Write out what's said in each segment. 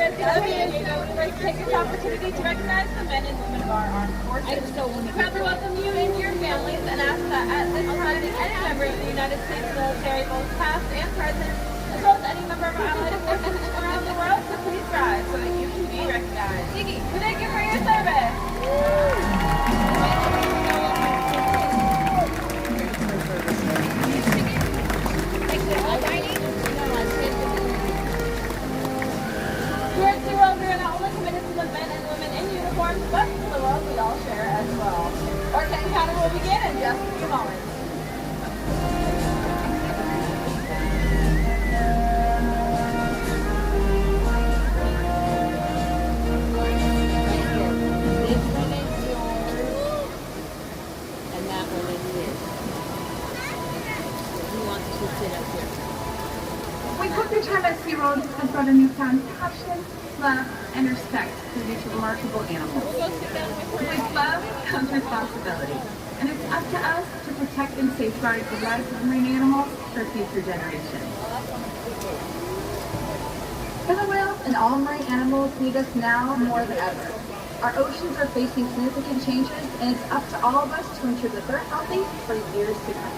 Take this opportunity to recognize the men and women of our armed forces. We proudly welcome you and your families and ask that at this time any member of the United States military, both past and present, as well as any member of our allied forces around the world, to please rise so that you can be recognized. We thank you for your service. Here at SeaWorld, we are not only committed to the men and women in uniform, but to the world we all share as well. Orca Encounter will begin in just a few moments. This one is yours, and that one is his. He wants to sit up here. We hope your time at SeaWorld has brought a newfound passion, love, and respect for these remarkable animals. With love comes responsibility, and it's up to us to protect and safeguard the lives of marine animals for future generations. Killer whales and all marine animals need us now more than ever. Our oceans are facing significant changes, and it's up to all of us to ensure that they're healthy for years to come.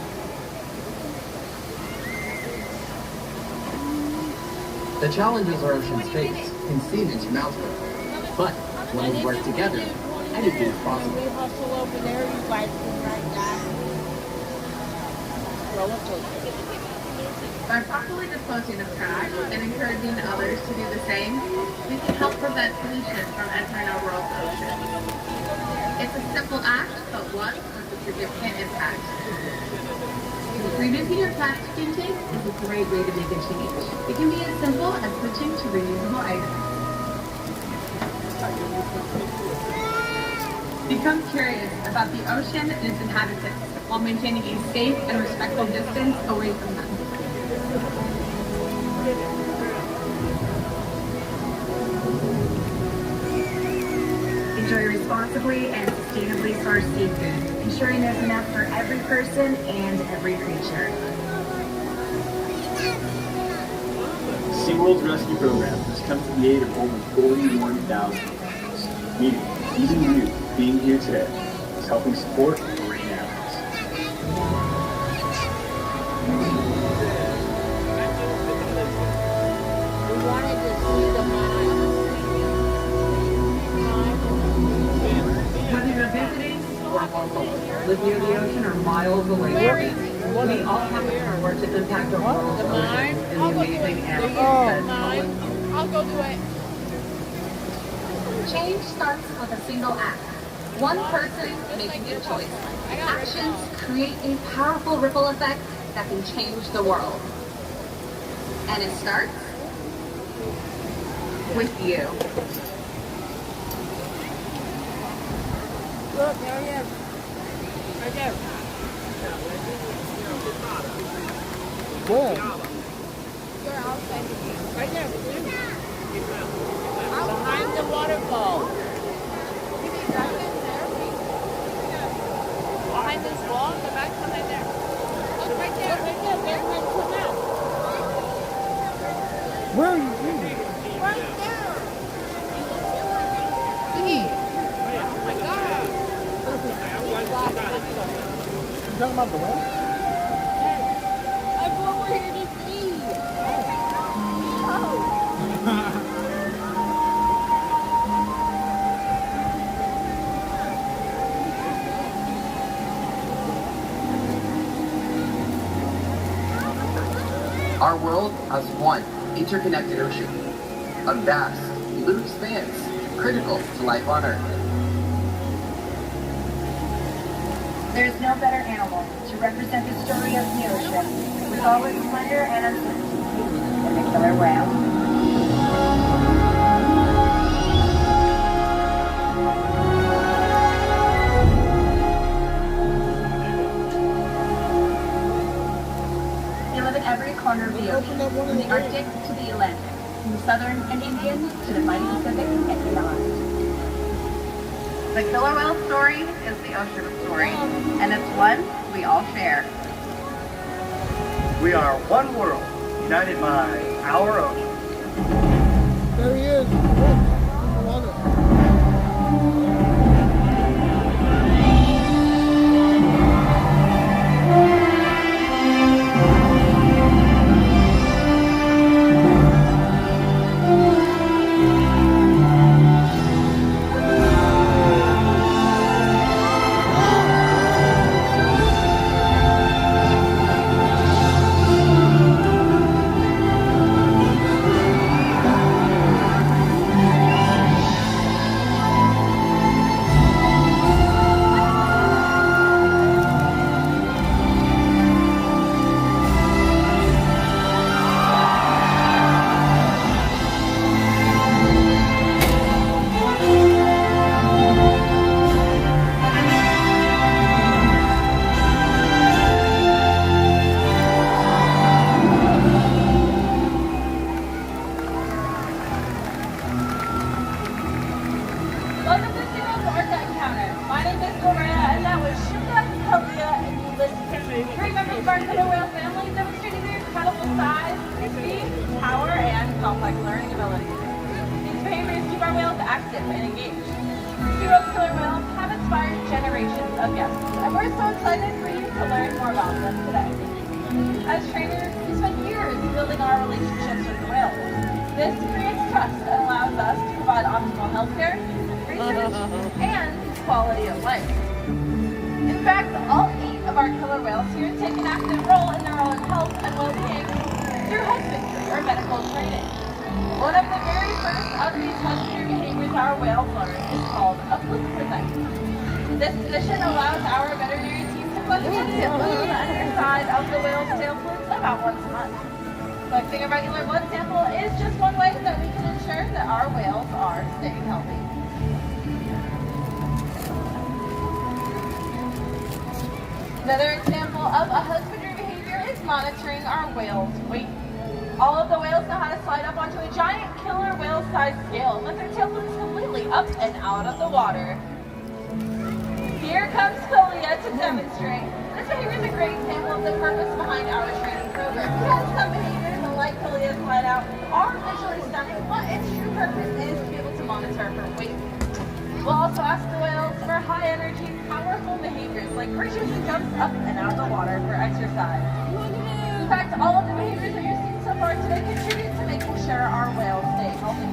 The challenges our oceans face can seem insurmountable, but when we work together, anything is possible. We hustle over there, you guys can ride that. Roller coaster. By properly disposing of trash and encouraging others to do the same, we can help prevent pollution from entering our world's oceans. It's a simple act, but one with a significant impact. Reducing your plastic intake is a great way to make a change. It can be as simple as switching to reusable items. Become curious about the ocean and its inhabitants while maintaining a safe and respectful distance away from them. Enjoy responsibly and sustainably sourced seafood, ensuring there's enough for every person and every creature. SeaWorld's rescue program has come to the aid of over 41,000 animals, meaning even you being here today is helping support marine animals. We wanted to see the mile. Whether you're visiting or local, live near the ocean or miles away, we all have a power to impact our world's oceans and the amazing animals that I'll go do it. Change starts with a single act. One person making a choice. Actions create a powerful ripple effect that can change the world. And it starts with you. Look, there he is. Right there. Where? You're outside the gate. Right there. Behind the waterfall. Behind this wall, the back behind there. Look right there, right there. There's my come out. Where are you? Right there. See? Oh my God. You talking about the whale? I'm over here to see. Oh. Our world has one interconnected ocean, a vast, blue expanse critical to life on Earth. There is no better animal to represent the story of the ocean, with all its splendor and uncertainty, than the killer whale. They live in every corner of the ocean, from the Arctic to the Atlantic, from the Southern and Indian to the mighty Pacific and beyond. The killer whale story is the ocean story, and it's one we all share. We are one world, united by our ocean. There he is. of our killer whale family, demonstrating their incredible size, speed, power, and complex learning abilities. These behaviors keep our whales active and engaged. SeaWorld killer whales have inspired generations of guests, and we're so excited for you to learn more about them today. As trainers, we spend years building our relationships with the whales. This creates trust and allows us to provide optimal healthcare, research, and quality of life. In fact, all 8 of our killer whales here take an active role in their own health and well-being through husbandry or medical training. One of the very first of these husbandry behaviors our whales learn is called a fluke effect. This position allows our veterinary team to collect the underside of the whale's tail flukes about once a month. Collecting a regular blood sample is just one way that we can ensure that our whales are staying healthy. Another example of a husbandry behavior is monitoring our whales' weight. All of the whales know how to slide up onto a giant killer whale-sized scale with their tail flukes completely up and out of the water. Here comes Kalia to demonstrate. This behavior is a great example of the purpose behind our training program. Because some behaviors, like Kalia's slide out, are visually stunning, but its true purpose is to be able to monitor her weight. We'll also ask the whales for high-energy, powerful behaviors like perches and jumps up and out of the water for exercise. In fact, all of the behaviors that you've seen so far today contribute to making sure our whales stay healthy.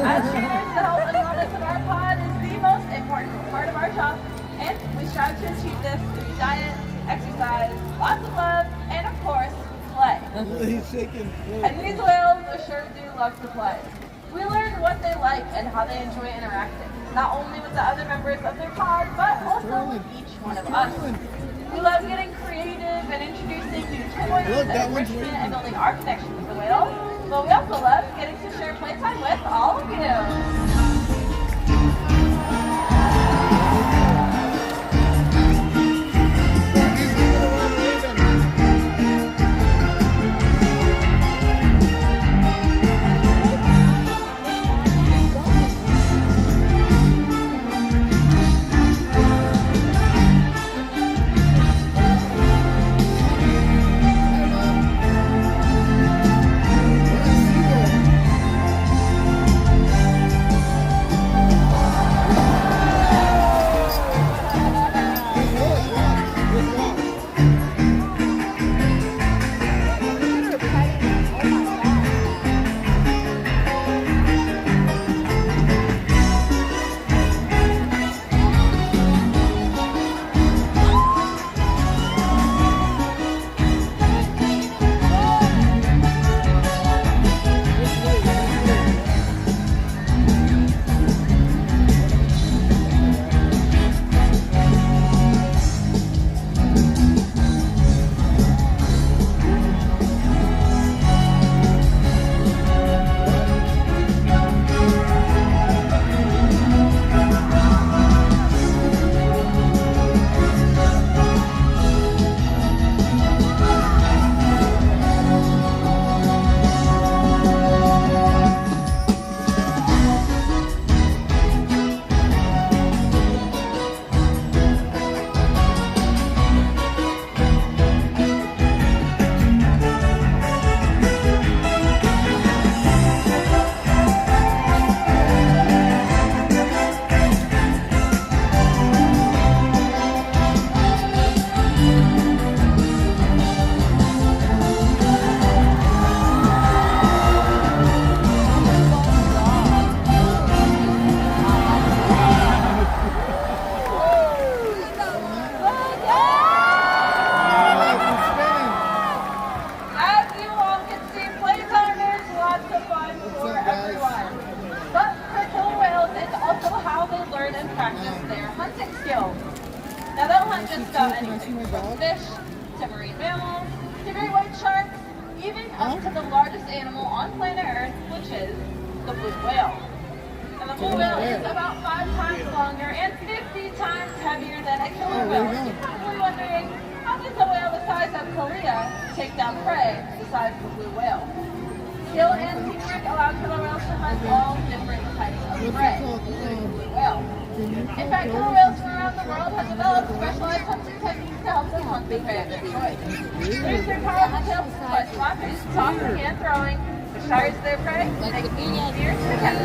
As trainers, the health and wellness of our pod is the most important part of our job, and we strive to achieve this through diet, exercise, lots of love, and of course, play. He's shaking. And these whales sure do love to play. We learn what they like and how they enjoy interacting, not only with the other members of their pod, but also with each one of us. We love getting creative and introducing new toys and enrichment and building our connection with the whales, but we also love getting to share playtime with all of you. from fish to marine mammals to great white sharks, even up to the largest animal on planet Earth, which is the blue whale. And the blue whale is about 5 times longer and 50 times heavier than a killer whale. You're probably wondering, how does a whale the size of Kalia take down prey the size of the blue whale? Skill and teamwork allow killer whales to hunt all different types of prey, including the blue whale. In fact, killer whales from around the world have developed specialized hunting techniques to help them hunt the prey of their choice. They use their powerful tails by flapping, tossing, and throwing, which tires their prey, making it easier to catch.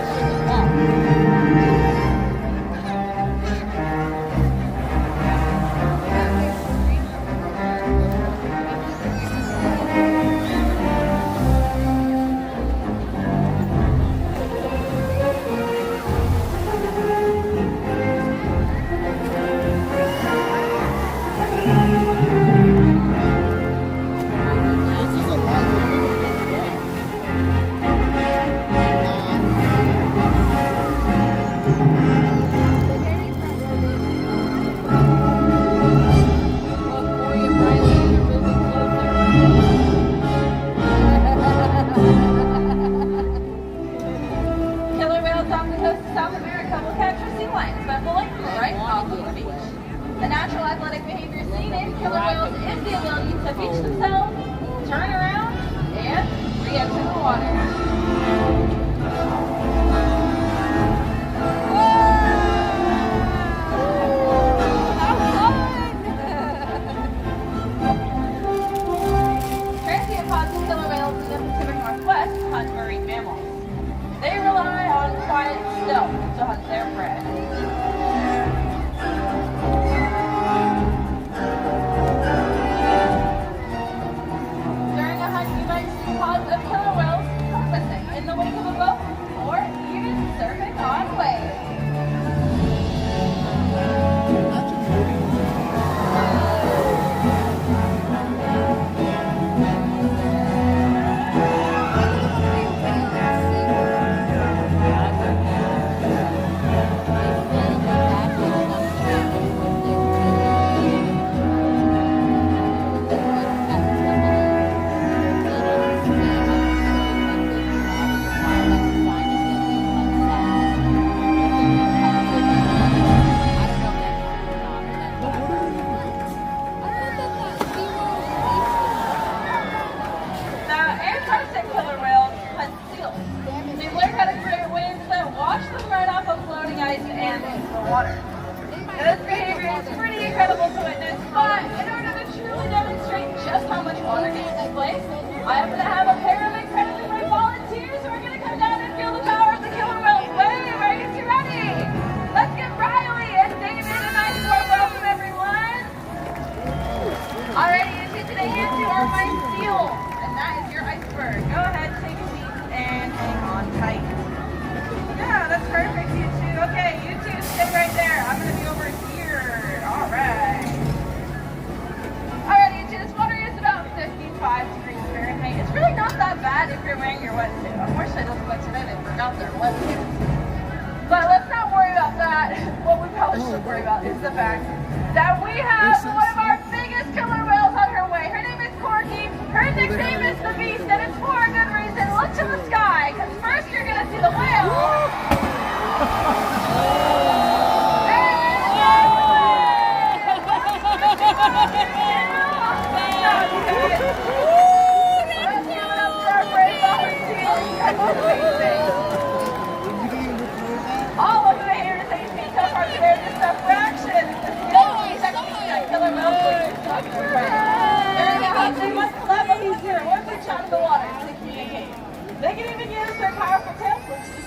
Killer whales off the coast of South America will capture sea lions by pulling them right off of the beach. The natural athletic behavior seen in killer whales is the ability to beach themselves, turn around, and re-enter the water. Transient pods of killer whales in the Pacific Northwest hunt marine mammals. They rely on quiet stealth to hunt their prey. During a hunt, you might see pods of killer whales porpoising in the wake of a boat or even surfing on waves. And into the water. Now, this behavior is pretty incredible to witness, but in order to truly demonstrate just how much water takes place, I am going to have a pair of incredibly brave volunteers who are going to come down and feel the power of the killer whale's wave. Are you two ready? Let's get Riley and David a nice warm welcome, everyone. Alrighty, you two, today you two are my seal, and that is your iceberg. Go ahead, take a seat, and hang on tight. Yeah, that's perfect, you two. Okay, you two stay right there. I'm going to be over here. Alright. Alright, you two, this water is about 55 degrees Fahrenheit. It's really not that bad if you're wearing your wetsuit. Unfortunately, those wetsuit they forgot their wetsuits. But let's not worry about that. What we probably should worry about is the fact that we have one of our biggest killer whales on her way. Her name is Corky. Her nickname is the Beast, and it's for a good reason. Look to the sky, because first you're going to see the whale. All of the haters that you see so far today are just a fraction. Killer whales they must collab with each other or reach out of the water to communicate. They can even use their powerful tail switch to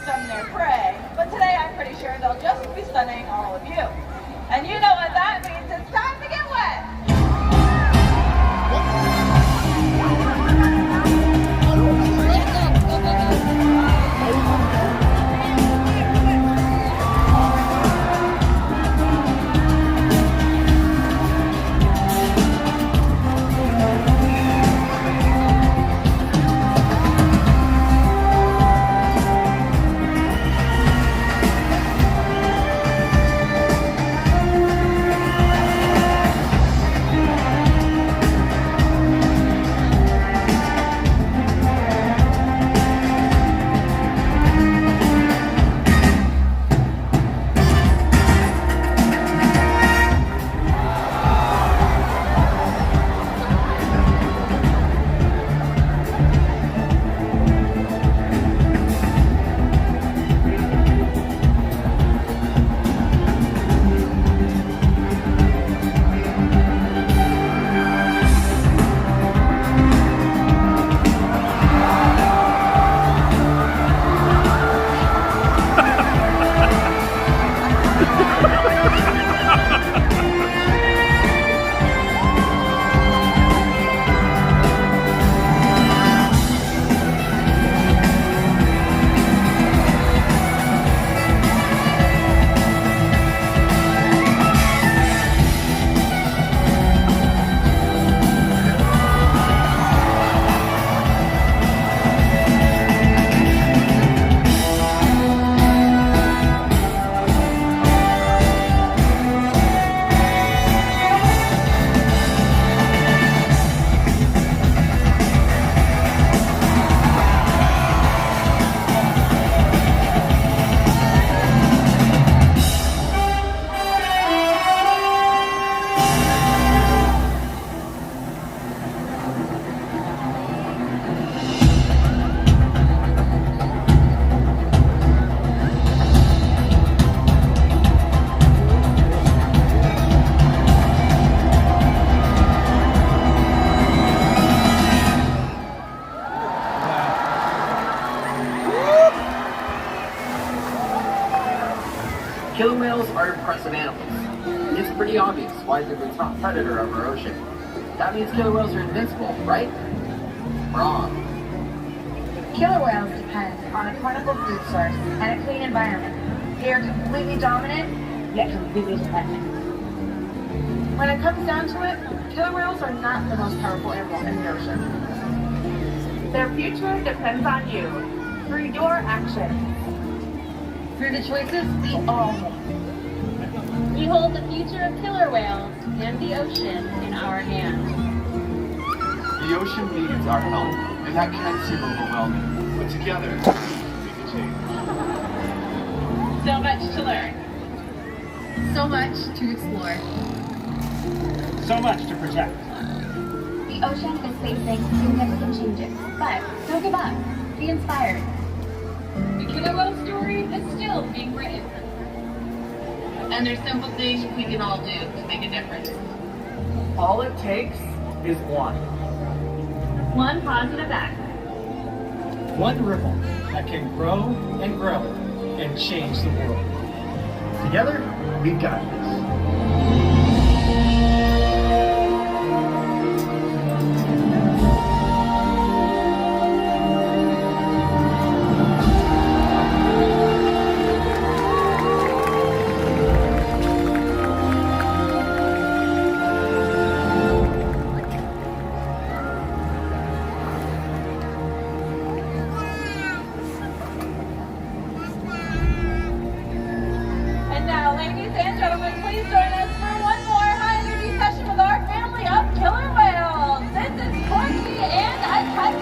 Killer whales are impressive animals. It's pretty obvious why they're the top predator of our ocean. That means killer whales are invincible, right? Wrong. Killer whales depend on a plentiful food source and a clean environment. They are completely dominant, yet completely dependent. When it comes down to it, killer whales are not the most powerful animal in the ocean. Their future depends on you, through your actions. Through the choices we all make. We hold the future of killer whales and the ocean in our hands. The ocean needs our help, and that can seem overwhelming. But together, we can change. So much to learn. So much to explore. So much to protect. The ocean is facing significant changes, but don't give up. Be inspired. The killer whale story is still being written. And there's simple things we can all do to make a difference. All it takes is one. One positive act. One ripple that can grow and change the world. Together, we've got this. And now, ladies and gentlemen, please join us for one more high-energy session with our family of killer whales. This is Orca and Orca.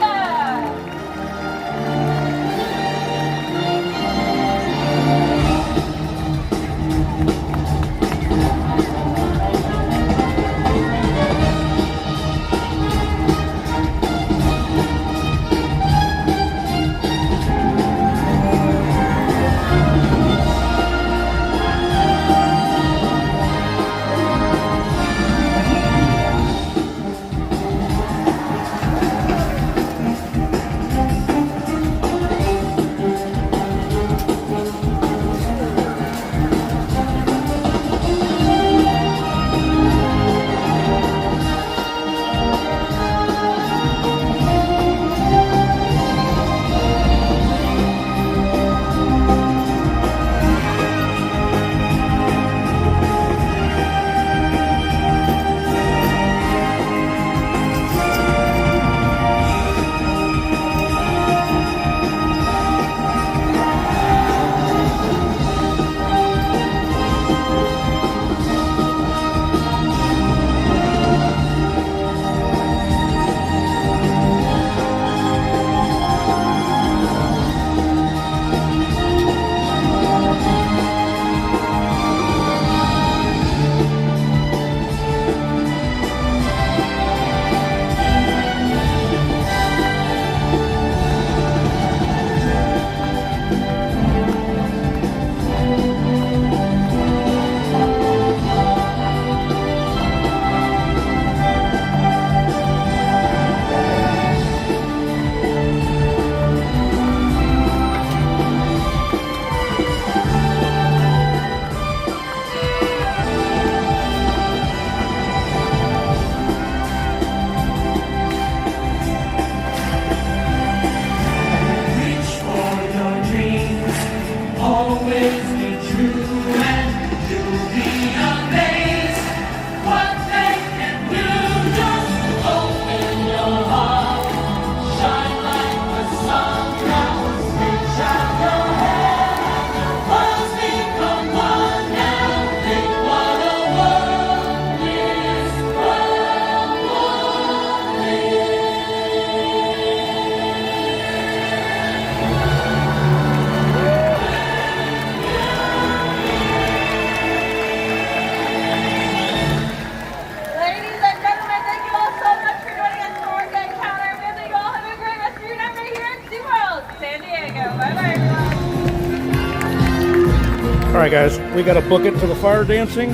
All right, guys, we got to book it for the fire dancing.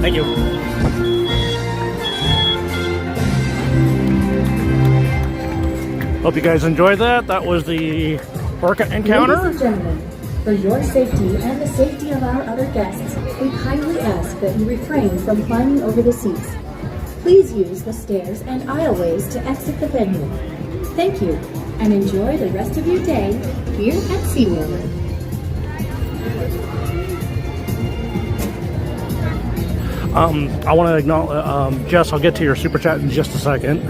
Thank you. Hope you guys enjoyed that. That was the Orca encounter. Ladies and gentlemen, For your safety and the safety of our other guests, we kindly ask that you refrain from climbing over the seats. Please use the stairs and aisleways to exit the venue. Thank you, and enjoy the rest of your day here at SeaWorld. I want to acknowledge, Jess, I'll get to your super chat in just a second.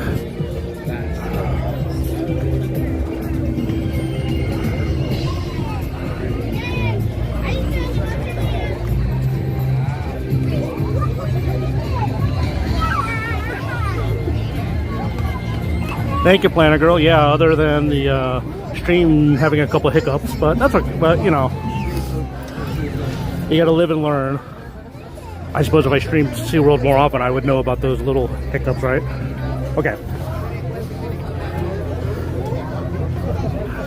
Thank you, Planet Girl. Yeah, other than the stream having a couple hiccups, but that's okay. But you know, you got to live and learn. I suppose if I streamed SeaWorld more often, I would know about those little hiccups, right? Okay.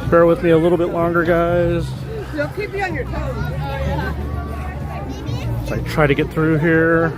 Bear with me a little bit longer, guys. They'll keep you on your toes. So I try to get through here.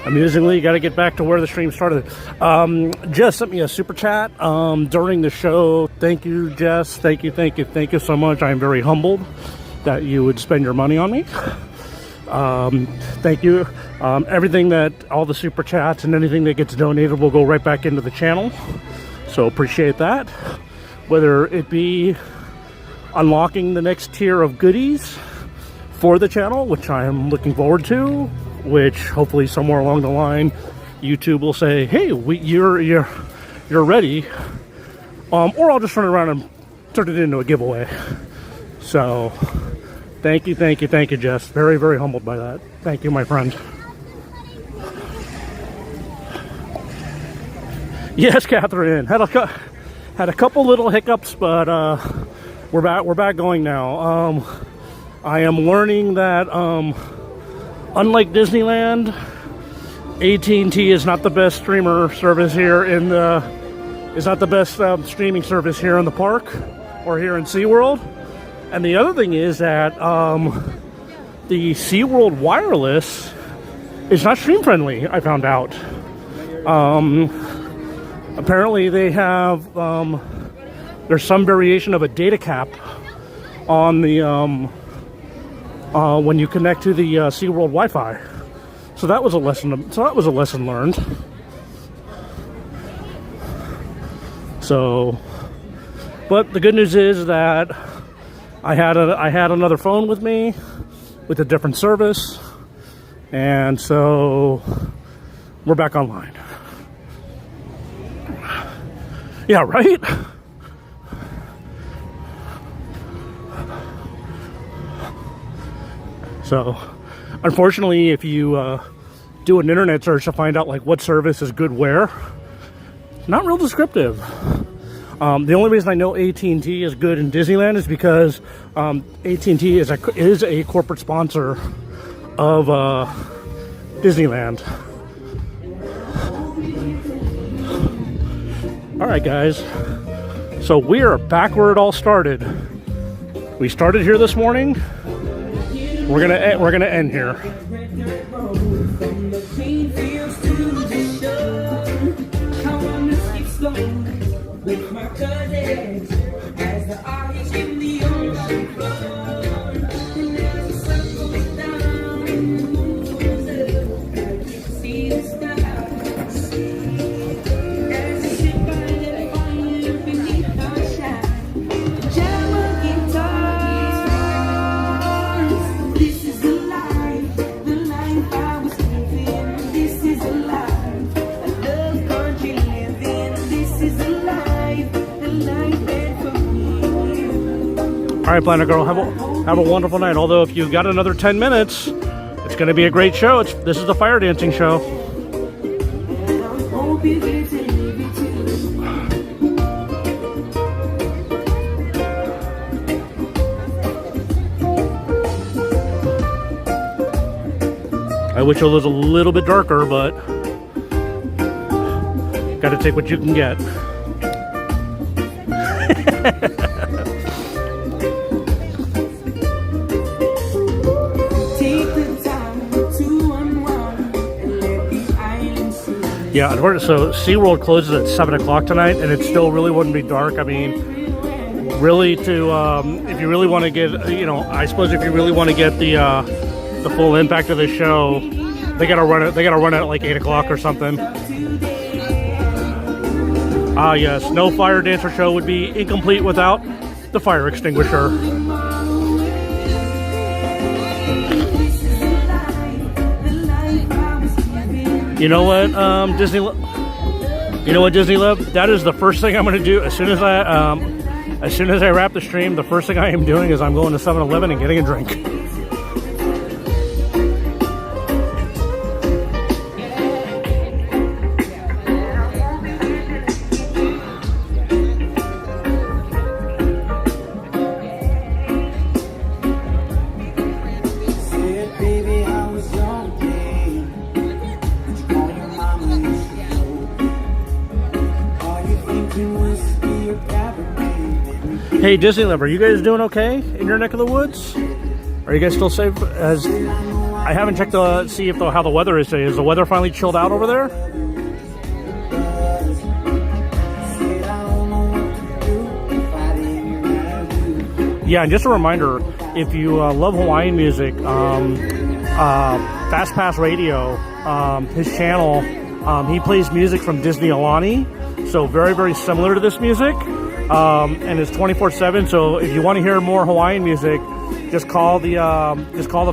Amusingly, got to get back to where the stream started. Jess sent me a super chat during the show. Thank you, Jess. Thank you so much. I am very humbled that you would spend your money on me. Thank you. Everything that, all the super chats and anything that gets donated will go right back into the channel. So appreciate that. Whether it be unlocking the next tier of goodies for the channel, which I am looking forward to, which hopefully somewhere along the line YouTube will say, hey, you're ready, or I'll just turn it around and turn it into a giveaway. So thank you, Jess. Very, very humbled by that. Thank you, my friend. Yes, Catherine, had a couple little hiccups, but we're back going now. I am learning that unlike Disneyland, AT&T is not the best streamer service here is not the best streaming service here in the park or here in SeaWorld. And the other thing is that the SeaWorld wireless is not stream friendly, I found out. Apparently they have there's some variation of a data cap on the when you connect to the SeaWorld Wi-Fi. So that was a lesson learned. So, but the good news is that I had another phone with me with a different service, and so we're back online. Yeah, right? So, unfortunately, if you do an internet search to find out like what service is good where, not real descriptive. The only reason I know AT&T is good in Disneyland is because AT&T is a corporate sponsor of Disneyland. All right, guys. So we are back where it all started. We started here this morning. We're gonna end here. All right, Planet Girl, have have a wonderful night. Although if you've got another 10 minutes, it's going to be a great show. This is the fire dancing show. I wish it was a little bit darker, but got to take what you can get. Yeah, so SeaWorld closes at 7 o'clock tonight, and it still really wouldn't be dark. I mean, really, if you really want to get, I suppose if you really want to get the full impact of the show, they gotta run it at like 8 o'clock or something. Ah, yes, no fire dancer show would be incomplete without the fire extinguisher. You know what, Disney Love? That is the first thing I'm going to do as soon as I wrap the stream. The first thing I am doing is I'm going to 7-Eleven and getting a drink. Hey, Disney Lover, you guys doing okay in your neck of the woods? Are you guys still safe? I haven't checked to see how the weather is today. Is the weather finally chilled out over there? Yeah, and just a reminder, if you love Hawaiian music, Fast Pass Radio, his channel, he plays music from Disney Alani, so very, very similar to this music. And it's 24/7. So if you want to hear more Hawaiian music, just call the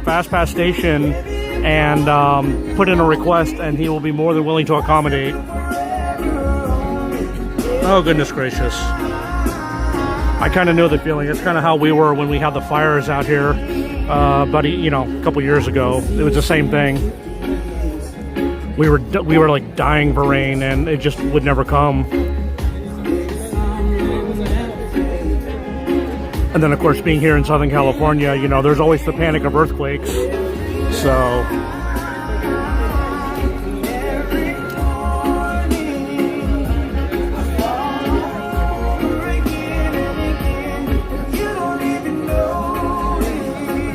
Fast Pass station and put in a request, and he will be more than willing to accommodate. Oh, goodness gracious! I kind of know the feeling. It's kind of how we were when we had the fires out here, about a couple years ago. It was the same thing. We were like dying for rain, and it just would never come. And then, of course, being here in Southern California, there's always the panic of earthquakes. So,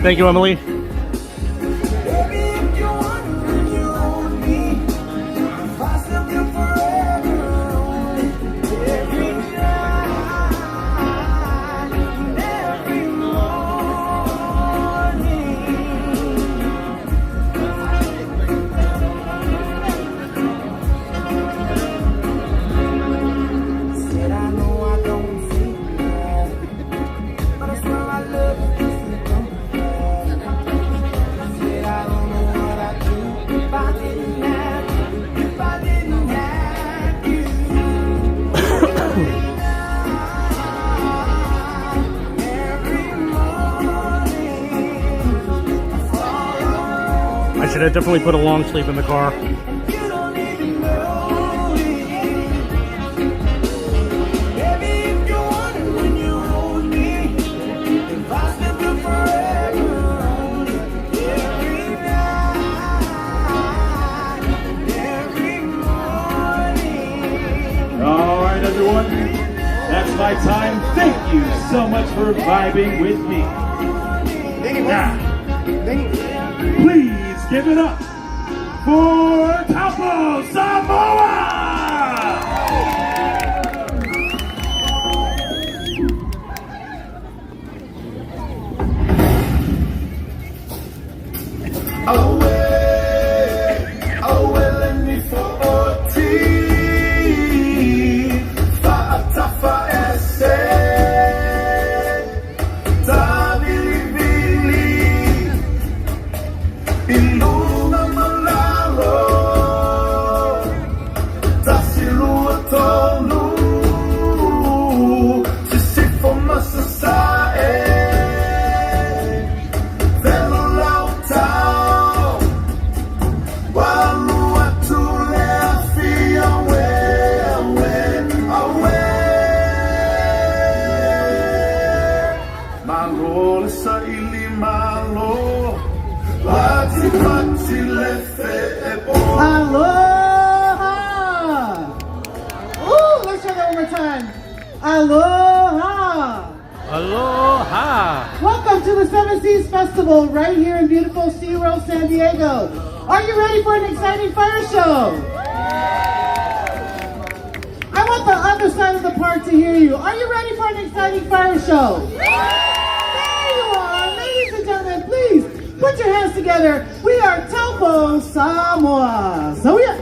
thank you, Emily. I should have definitely put a long sleeve in the car. All right, everyone. That's my time. Thank you so much for vibing with me. Now, please give it up for Taupo Samoa! Aloha! Ooh, let's try that one more time. Aloha! Aloha! Welcome to the Seven Seas Festival right here in beautiful SeaWorld San Diego. Are you ready for an exciting fire show? I want the other side of the park to hear you. Are you ready for an exciting fire show? There you are. Ladies and gentlemen, please put your hands together. We are Taupo Samoa. So yeah.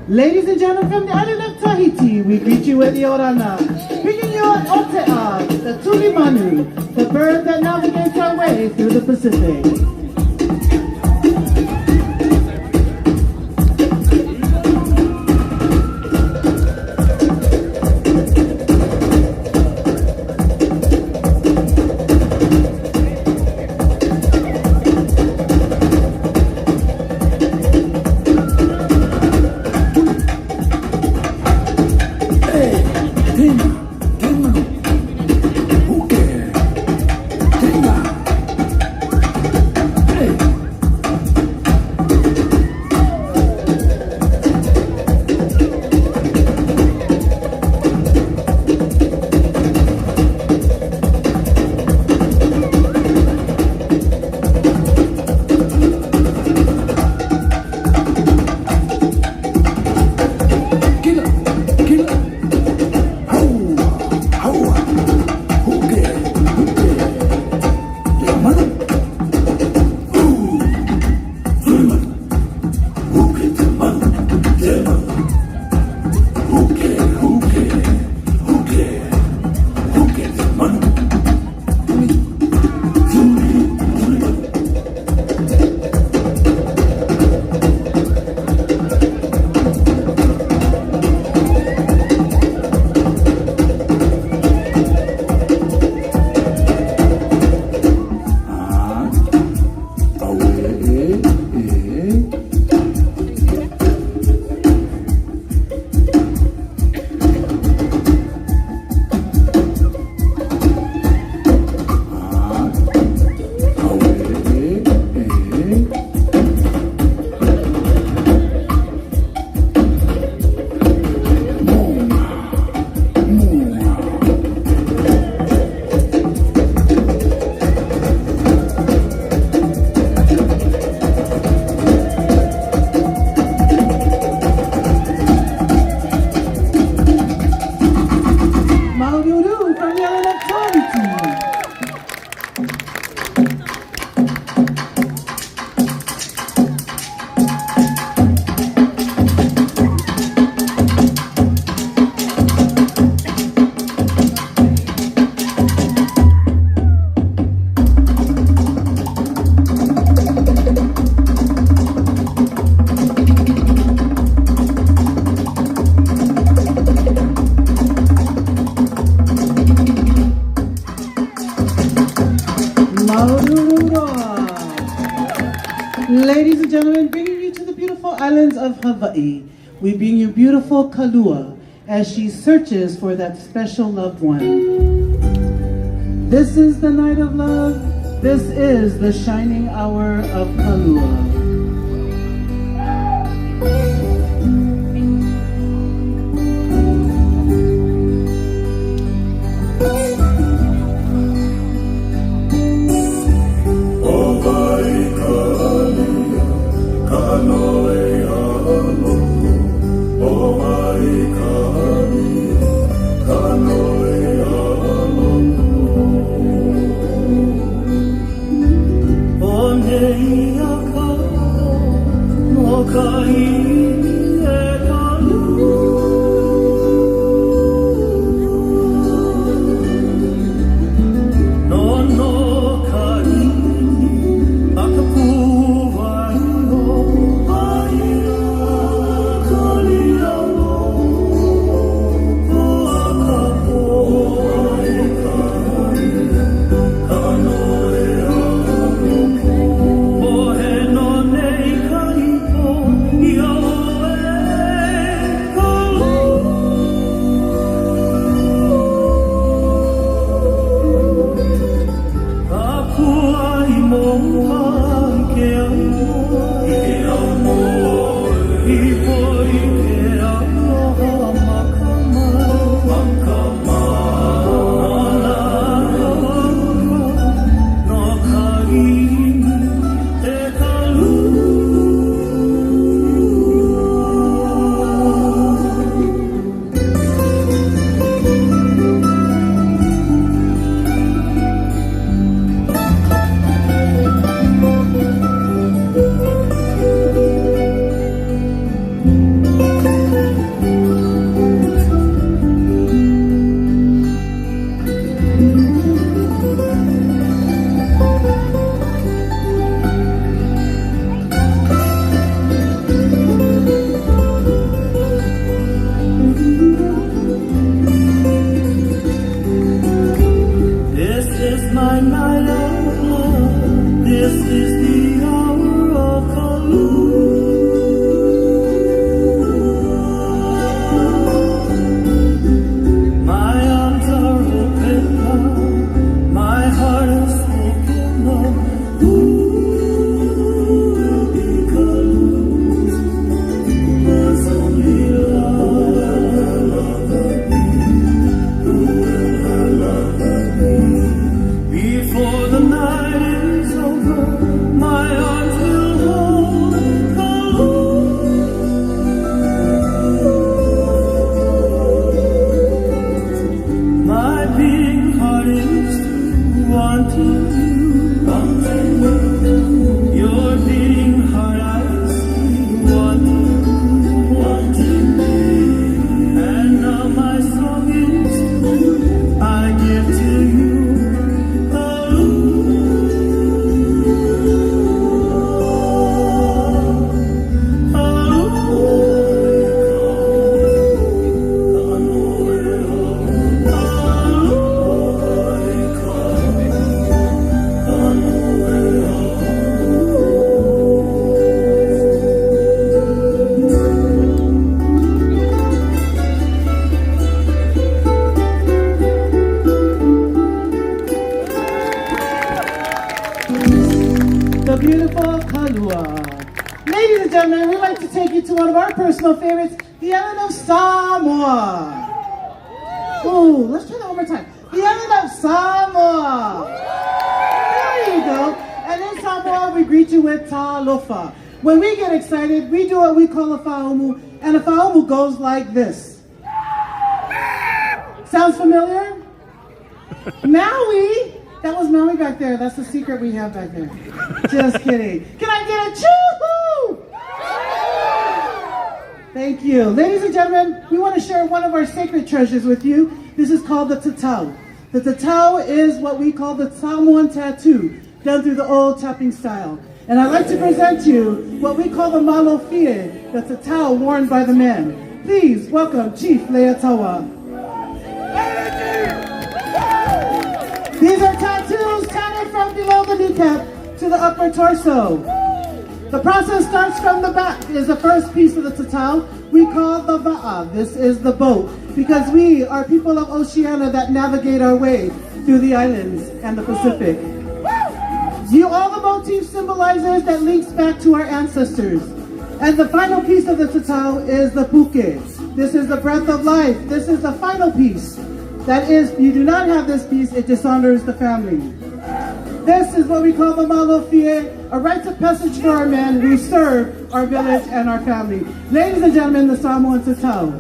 Ladies and gentlemen, from the island of Tahiti, we greet you with the Orana, bringing you an Otea, the Tulimanu, the bird that navigates our way through the Pacific. Ladies and gentlemen, bringing you to the beautiful islands of Hawaii, we bring you beautiful Kalua as she searches for that special loved one. This is the night of love. This is the shining hour of Kalua. Oh, beautiful Kalua. Ladies and gentlemen, we'd like to take you to one of our personal favorites, the island of Samoa. Ooh, let's try that one more time. The island of Samoa. There you go. And in Samoa, we greet you with talofa. When we get excited, we do what we call a faumu, and a faumu goes like this. Sounds familiar? Maui. That was Maui back there. That's the secret we have back there. Just kidding. Can I get a choo-hoo? Thank you. Ladies and gentlemen, we want to share one of our sacred treasures with you. This is called the tatau. The tatau is what we call the Samoan tattoo, done through the old tapping style. And I'd like to present you what we call the malo fie, the tatau worn by the men. Please welcome Chief Leatawa. These are tattoos tatted from below the kneecap to the upper torso. The process starts from the back, is the first piece of the tatau. We call the va'a. This is the boat, because we are people of Oceania that navigate our way through the islands and the Pacific. All the motif symbolizes that links back to our ancestors. And the final piece of the tatau is the puke. This is the breath of life. This is the final piece. That is, you do not have this piece, it dishonors the family. This is what we call the malo fie, a rite of passage for our men who serve our village and our family. Ladies and gentlemen, the Samoan tatau.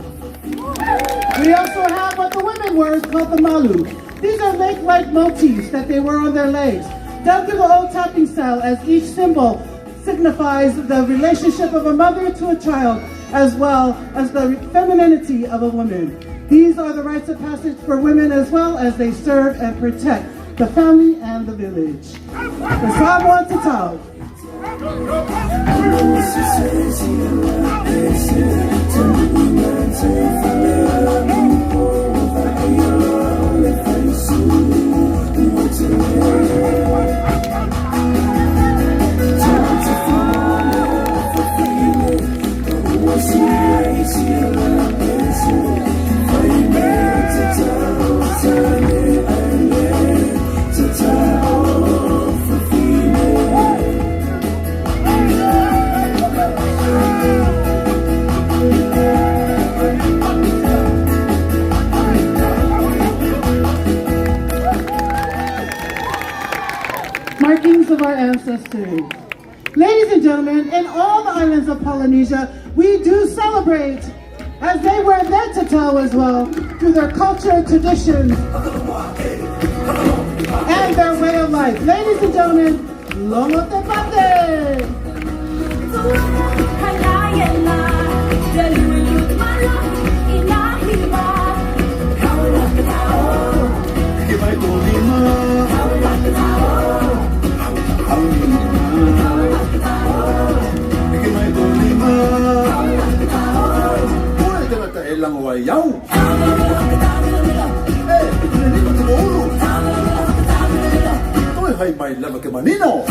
We also have what the women wear, called the malu. These are lake-like motifs that they wear on their legs, done through the old tapping style, as each symbol signifies the relationship of a mother to a child, as well as the femininity of a woman. These are the rites of passage for women as well, as they serve and protect the family and the village. The Samoan tatau. Markings of our ancestors. Ladies and gentlemen, in all the islands of Polynesia, we do celebrate, as they wear their tatau as well, through their culture, traditions, and their way of life. Ladies and gentlemen, Lomo Te Pate! Lang wayaw. Eh, pinili ko sa ulo. Ito'y hay may lama ke manino.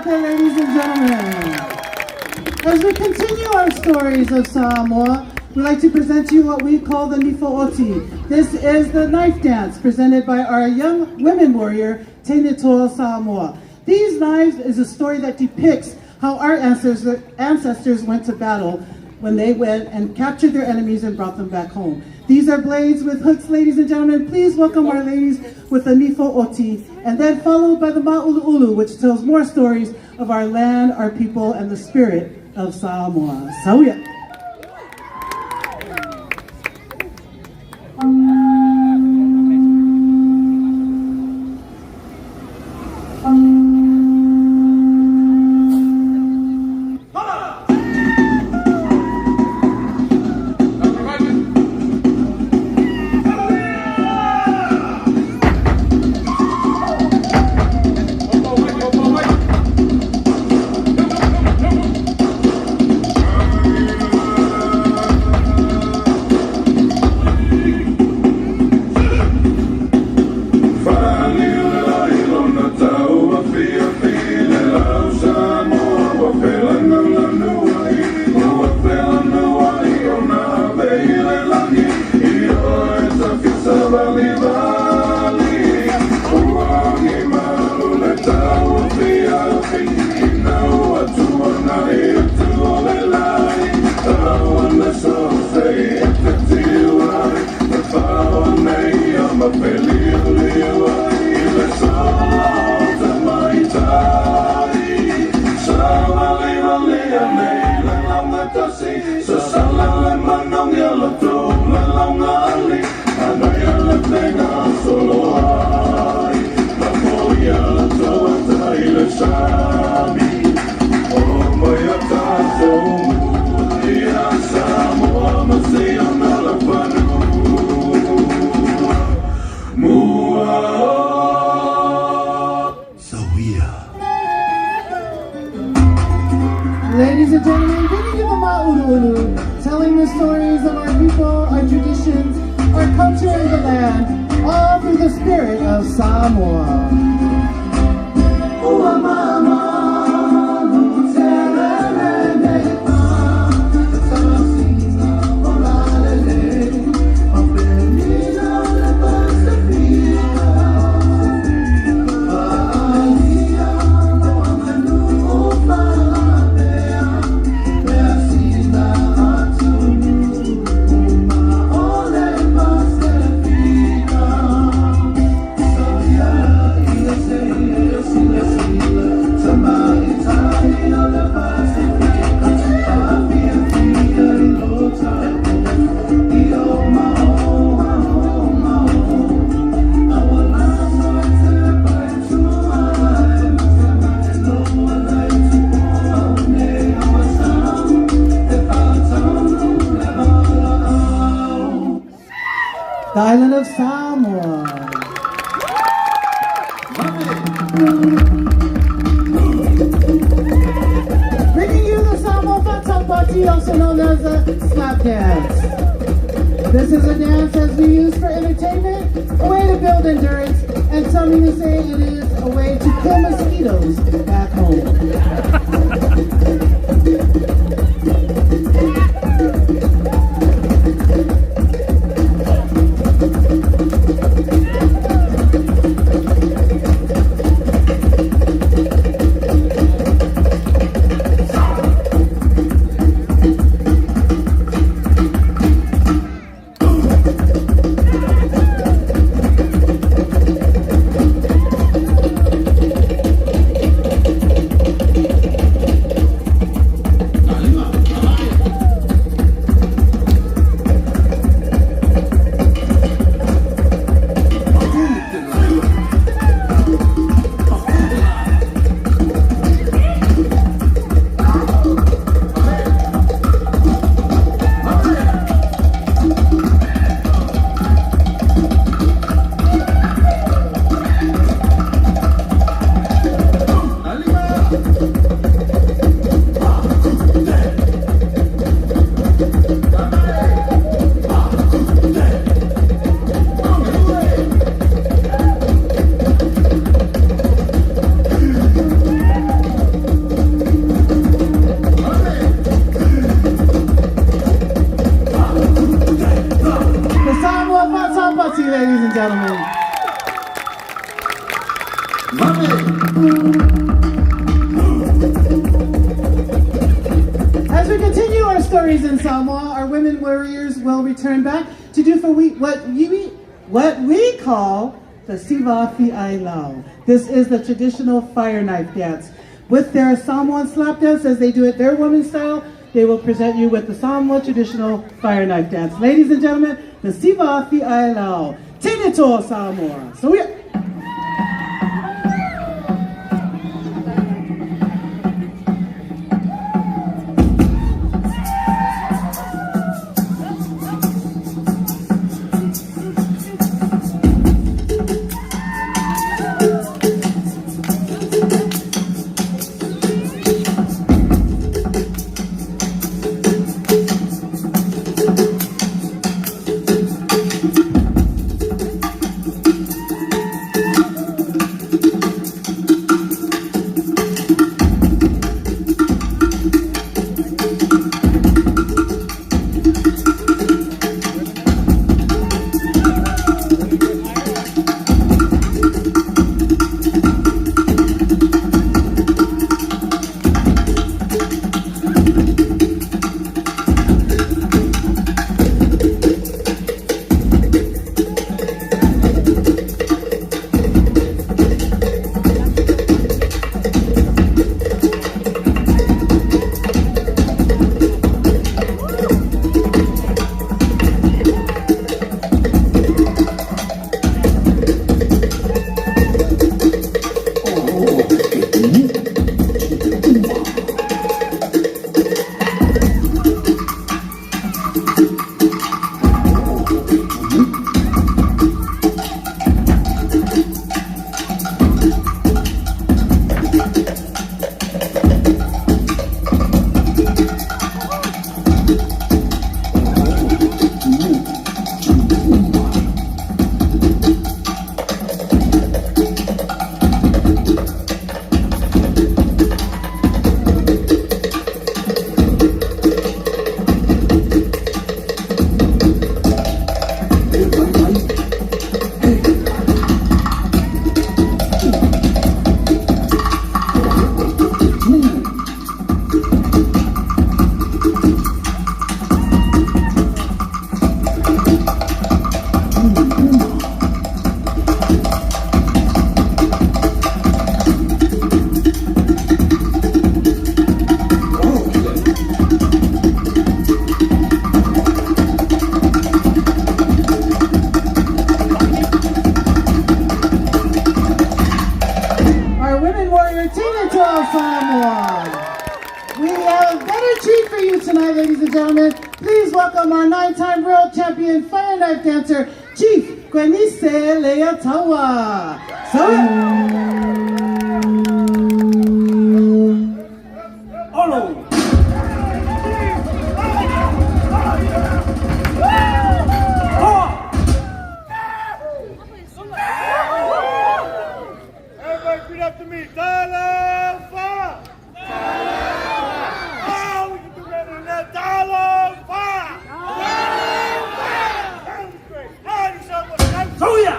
Ladies and gentlemen, as we continue our stories of Samoa, we'd like to present to you what we call the Nifo'oti. This is the knife dance presented by our young women warrior, Tenetoa Samoa. These knives is a story that depicts how our ancestors went to battle when they went and captured their enemies and brought them back home. These are blades with hooks, ladies and gentlemen. Please welcome our ladies with the Nifo'oti, and then followed by the Ma'ulu'ulu, which tells more stories of our land, our people, and the spirit of Samoa. Sauya. Ladies and gentlemen, bringing you the Ma'ulu'ulu, telling the stories of our people, our traditions, our culture and the land, all through the spirit of Samoa. The island of Samoa. Bringing you the Samoa Batang Party, also known as the slap dance. This is a dance as we use for entertainment, a way to build endurance, and some even say it is a way to kill mosquitoes back home. stories in Samoa, our women warriors will return back to do for what we call the Sivafi Ailau. This is the traditional fire knife dance. With their Samoan slap dance, as they do it their woman style, they will present you with the Samoa traditional fire knife dance. Ladies and gentlemen, the Sivafi Ailau. Tinito Samoa. So we ladies and gentlemen, please welcome our 9-time world champion fire knife dancer, Chief Gwenise Leatawa. Olo. Everybody repeat after me. Dollar fire. Oh, we can do better than that. Dollar fire. That was great. All right, so yeah.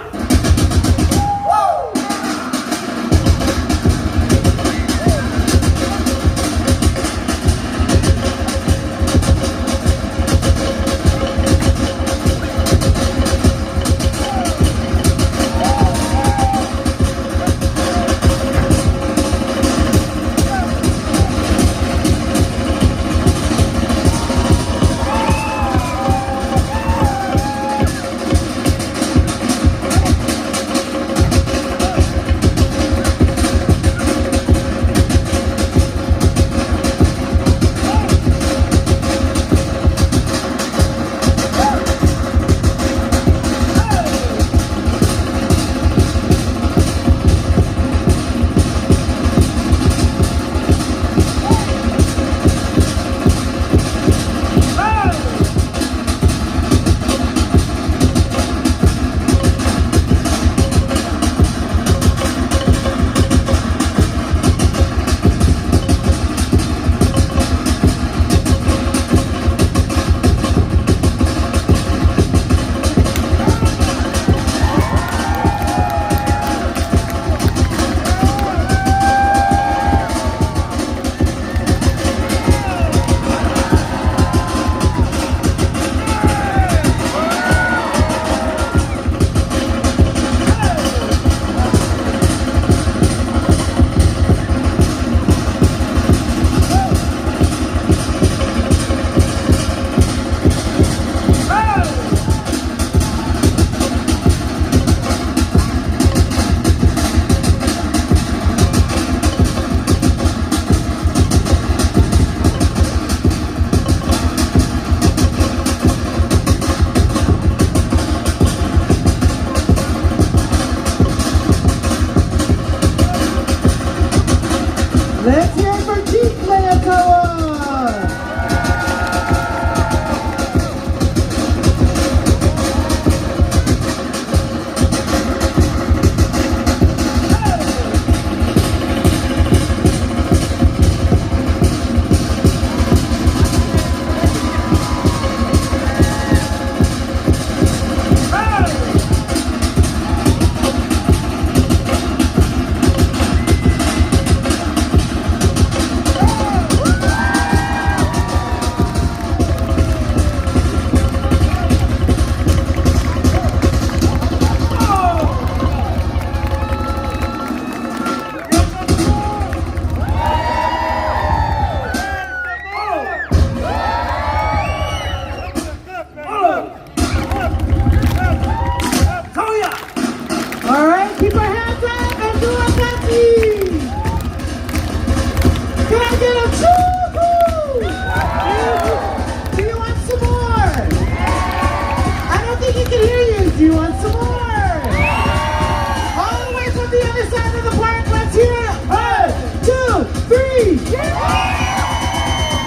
Chief!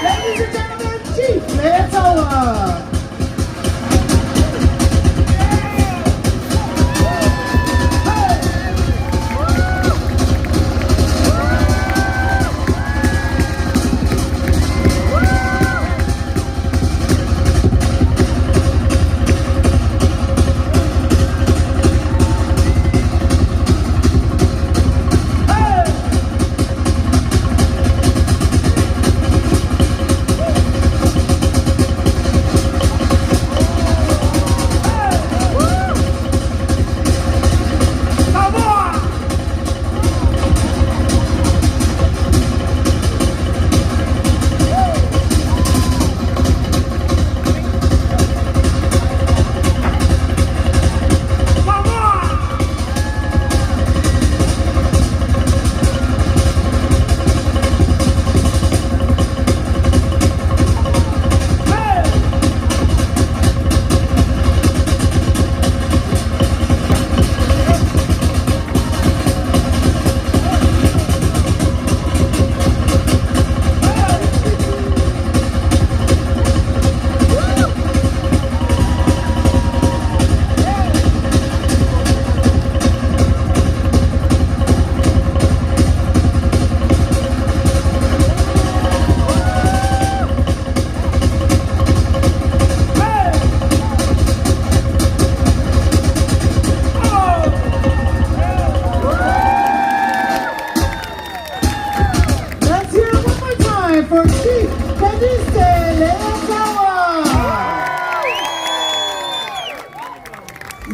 Ladies and gentlemen, Chief Leotoa!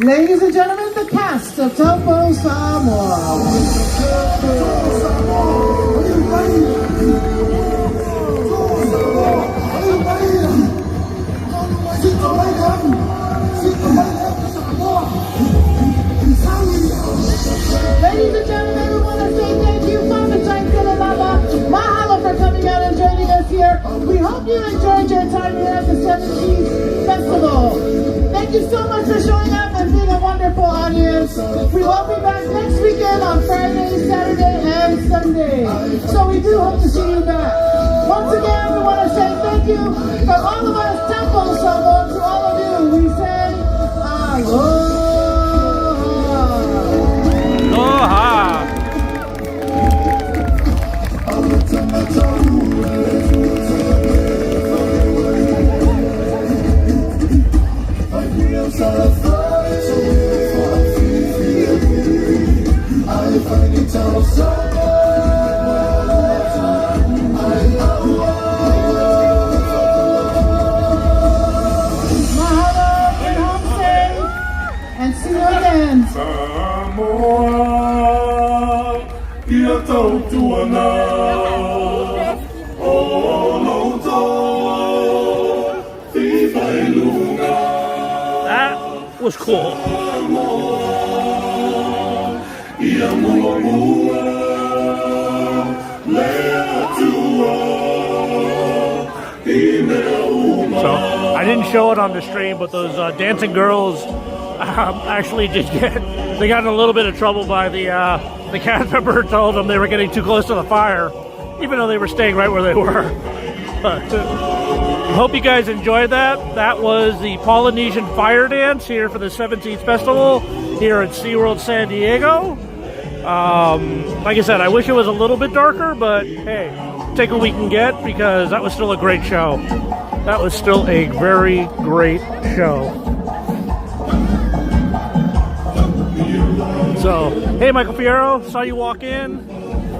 Ladies and gentlemen, the cast of Topo Samoa. Ladies and gentlemen, we want to say thank you, Mahalo for coming out and joining us here. We hope you enjoyed your time here at the Seven Seas Festival. Thank you so much for showing up and being a wonderful audience. We will be back next weekend on Friday, Saturday, and Sunday. So we do hope to see you back. Once again, we want to say thank you from all of us, Temple Solo, to all of you. We say aloha. Aloha. And see you again. That was cool. So I didn't show it on the stream, but those dancing girls actually did they got in a little bit of trouble by the cast member told them they were getting too close to the fire, even though they were staying right where they were. But hope you guys enjoyed that. That was the Polynesian fire dance here for the 17th Festival here at SeaWorld San Diego. Like I said, I wish it was a little bit darker, but hey, take what we can get because that was still a great show. That was still a very great show. So, hey, Michael Fierro, saw you walk in,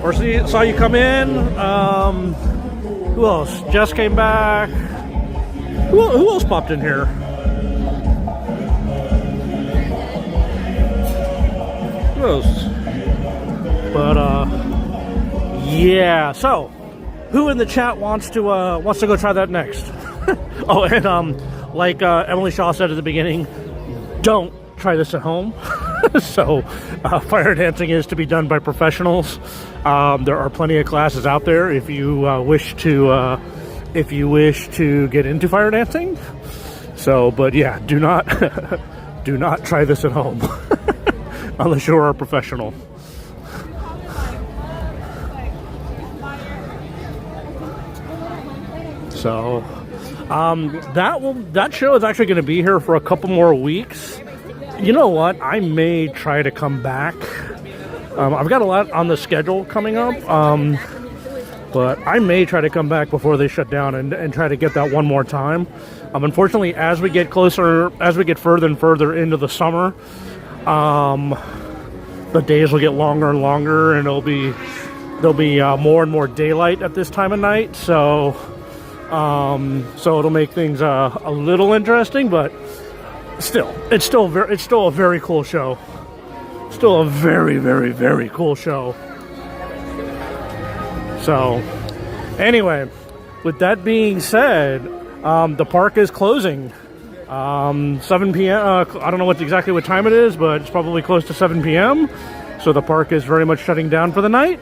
or saw you come in. Who else? Jess came back. Who else popped in here? Who else? But yeah. So, who in the chat wants to go try that next? Oh, and like Emily Shaw said at the beginning, don't try this at home. So fire dancing is to be done by professionals. There are plenty of classes out there if you wish to get into fire dancing. So, but yeah, do not do not try this at home unless you're a professional. So that show is actually going to be here for a couple more weeks. You know what? I may try to come back. I've got a lot on the schedule coming up, but I may try to come back before they shut down and try to get that one more time. Unfortunately, as we get further and further into the summer, the days will get longer and longer, and there'll be more and more daylight at this time of night. So it'll make things a little interesting, but still, it's still a very cool show. Still a very, very, very cool show. So, anyway, with that being said, the park is closing. 7 p.m. I don't know exactly what time it is, but it's probably close to 7 p.m. So the park is very much shutting down for the night.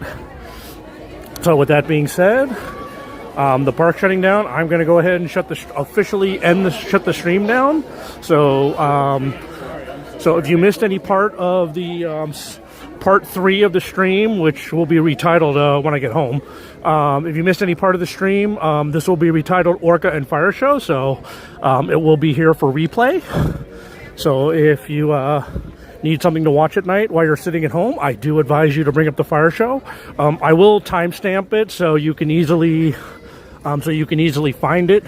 So with that being said, the park shutting down, I'm going to go ahead and shut the stream down. So if you missed any part of the part 3 of the stream, which will be retitled when I get home, if you missed any part of the stream, this will be retitled Orca and Fire Show. So it will be here for replay. So if you need something to watch at night while you're sitting at home, I do advise you to bring up the Fire Show. I will timestamp it so you can easily find it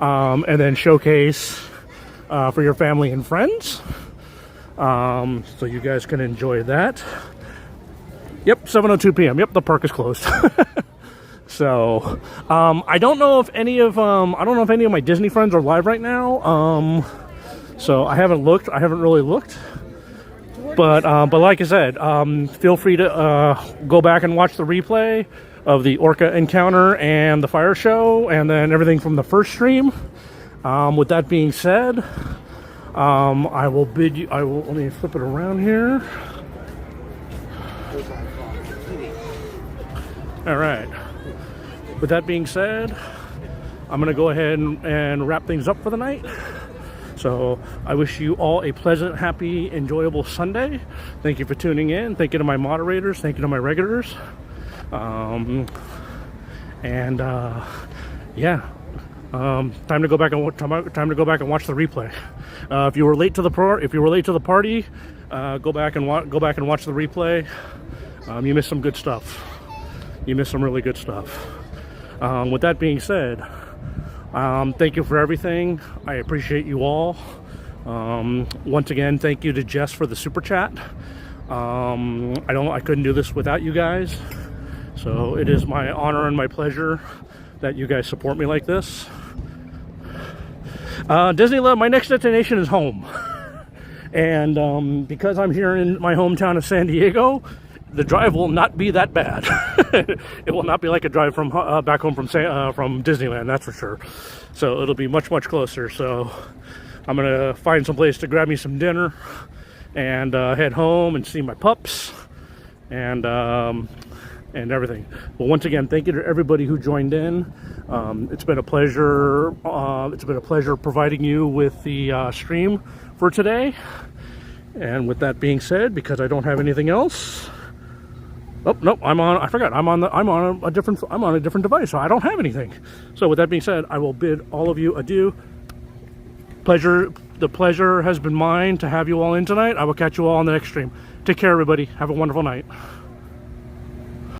and then showcase for your family and friends. So you guys can enjoy that. Yep, 7:02 p.m. Yep, the park is closed. So I don't know if any of my Disney friends are live right now. So I haven't looked. I haven't really looked. But like I said, feel free to go back and watch the replay of the Orca encounter and the Fire Show, and then everything from the first stream. With that being said, let me flip it around here. All right. With that being said, I'm going to go ahead and wrap things up for the night. So I wish you all a pleasant, happy, enjoyable Sunday. Thank you for tuning in. Thank you to my moderators. Thank you to my regulars. Yeah. Time to go back and watch the replay. If you were late to the party, go back and watch the replay. You missed some good stuff. You missed some really good stuff. With that being said, thank you for everything. I appreciate you all. Once again, thank you to Jess for the super chat. I couldn't do this without you guys. So it is my honor and my pleasure that you guys support me like this. Disneyland, my next destination is home. And because I'm here in my hometown of San Diego, the drive will not be that bad. It will not be like a drive from back home from Disneyland, that's for sure. So it'll be much, much closer. So I'm going to find some place to grab me some dinner and head home and see my pups and everything. Well, once again, thank you to everybody who joined in. It's been a pleasure. It's been a pleasure providing you with the stream for today. And with that being said, because I don't have anything else. Oh no, I'm on a different device, so I don't have anything. So with that being said, I will bid all of you adieu. The pleasure has been mine to have you all in tonight. I will catch you all on the next stream. Take care, everybody. Have a wonderful night.